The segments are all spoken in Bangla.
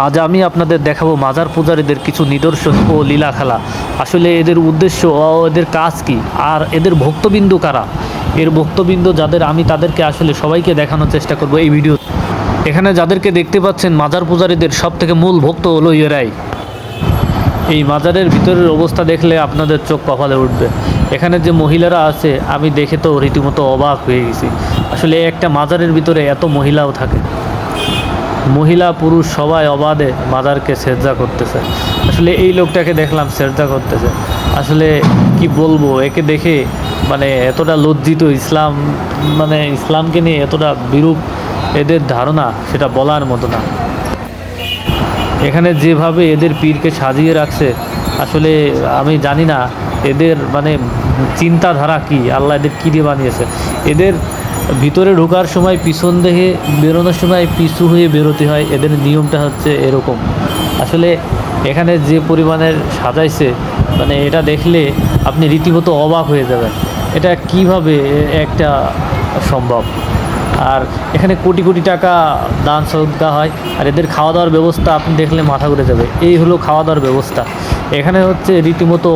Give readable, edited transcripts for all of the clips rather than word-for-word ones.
আজ আমি আপনাদের দেখাবো মাজার পূজারীদের কিছু নিদর্শন ও লীলা খেলা। আসলে এদের উদ্দেশ্য ও এদের কাজ কি, আর এদের ভক্তবিন্দু কারা। এর ভক্তবিন্দু যাদের, আমি তাদেরকে আসলে সবাইকে দেখানোর চেষ্টা করব এই ভিডিও। এখানে যাদেরকে দেখতে পাচ্ছেন মাজার পূজারীদের সব থেকে মূল ভক্ত হলো এরাই। এই মাজারের ভিতরের অবস্থা দেখলে আপনাদের চোখ কপালে উঠবে। এখানে যে মহিলারা আছে, আমি দেখে তো রীতিমতো অবাক হয়ে গেছি। আসলে একটা মাজারের ভিতরে এত মহিলাও থাকে। মহিলা পুরুষ সবাই অবাধে মাজারকে সেজদা করতেছে। আসলে এই লোকটাকে দেখলাম সেজদা করতেছে। আসলে কি বলবো, একে দেখে মানে এতটা লজ্জিত, ইসলামকে নিয়ে এতটা বিরূপ এদের ধারণা, সেটা বলার মতো না। এখানে যেভাবে এদের পীরকে সাজিয়ে রাখছে, আসলে আমি জানি না এদের চিন্তাধারা কি, আল্লাহ এদের কী দিয়ে বানিয়েছে। এদের ভিতরে ঢোকার সময় পিছন দেখে, বেরোনোর সময় পিছু হয়ে বেরোতে হয়। এদের নিয়মটা হচ্ছে এরকম। আসলে এখানে যে পরিমাণের সাজাইছে, এটা দেখলে আপনি রীতিমতো অবাক হয়ে যাবেন। এটা কিভাবে একটা সম্ভব। আর এখানে কোটি কোটি টাকা দান সদকা হয়। আর এদের খাওয়া দাওয়ার ব্যবস্থা আপনি দেখলে মাথা ঘুরে যাবে। এই হলো খাওয়া দাওয়ার ব্যবস্থা। এখানে হচ্ছে রীতিমতো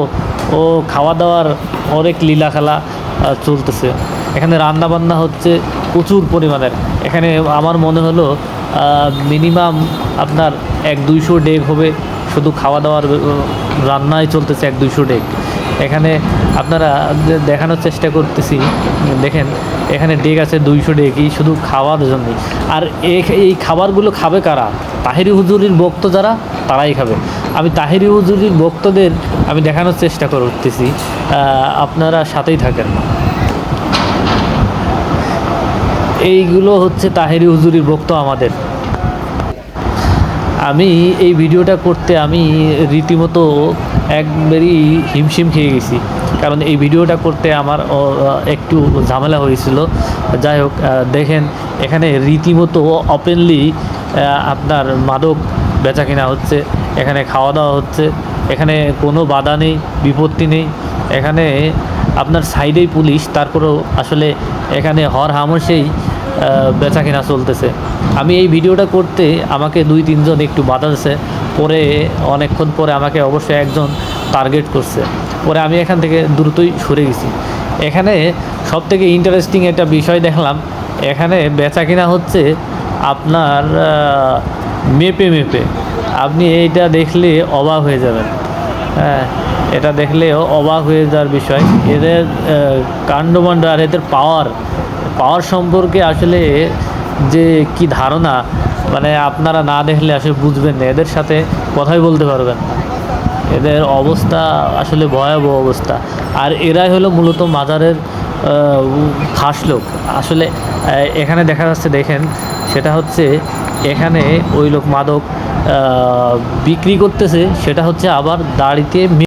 খাওয়া দাওয়ার অনেক লীলা খেলা চলতেছে। এখানে রান্নাবান্না হচ্ছে প্রচুর পরিমাণের। এখানে আমার মনে হলো মিনিমাম আপনার 100-200 ডেক হবে, শুধু খাওয়া দাওয়ার রান্নাই চলতেছে 100-200 ডেক। এখানে আপনারা দেখানোর চেষ্টা করতেছি, দেখেন এখানে ডেক আছে 200 ডেকই শুধু খাওয়ার জন্যই। আর এই খাবারগুলো খাবে কারা? তাহেরি হুজুরির ভক্ত যারা, তারাই খাবে। আমি তাহেরি হুজুরির ভক্তদের আমি দেখানোর চেষ্টা করতেছি, আপনারা সাথেই থাকেন। এইগুলো হচ্ছে তাহেরি হুজুরির ভক্ত আমাদের। আমি এই ভিডিওটা করতে আমি রীতিমতো একবারই হিমশিম খেয়ে গেছি, কারণ এই ভিডিওটা করতে আমার একটু ঝামেলা হয়েছিল। যাই হোক, দেখেন এখানে রীতিমতো ওপেনলি আপনার মাদক বেচা কিনা হচ্ছে, এখানে খাওয়া দাওয়া হচ্ছে, এখানে কোনো বাধা নেই, বিপত্তি নেই। এখানে আপনার সাইডেই পুলিশ, তারপরেও আসলে এখানে হর হামেশাই বেচা কিনা চলতেছে। আমি এই ভিডিওটা করতে আমাকে 2-3 জন একটু বাধা দিয়েছে, পরে অনেকক্ষণ পরে আমাকে অবশ্যই একজন টার্গেট করছে, পরে আমি এখান থেকে দ্রুতই সরে গেছি। এখানে সবথেকে ইন্টারেস্টিং একটা বিষয় দেখলাম, এখানে বেচা কিনা হচ্ছে আপনার মেপে মেপে। আপনি এইটা দেখলে অবাক হয়ে যাবেন। হ্যাঁ, এটা দেখলেও অবাক হয়ে যাওয়ার বিষয়। এদের কাণ্ডমাণ্ড আর এদের পাওয়ার সম্পর্কে আসলে যে কি ধারণা, আপনারা না দেখলে আসলে বুঝবেন না, এদের সাথে কথাই বলতে পারবেন না। এদের অবস্থা আসলে ভয়াবহ অবস্থা। আর এরাই হলো মূলত মাজারের খাস লোক। আসলে এখানে দেখা যাচ্ছে, দেখেন সেটা হচ্ছে এখানে ওই লোক মাদক বিক্রি করতেছে, সেটা হচ্ছে আবার দাড়িতে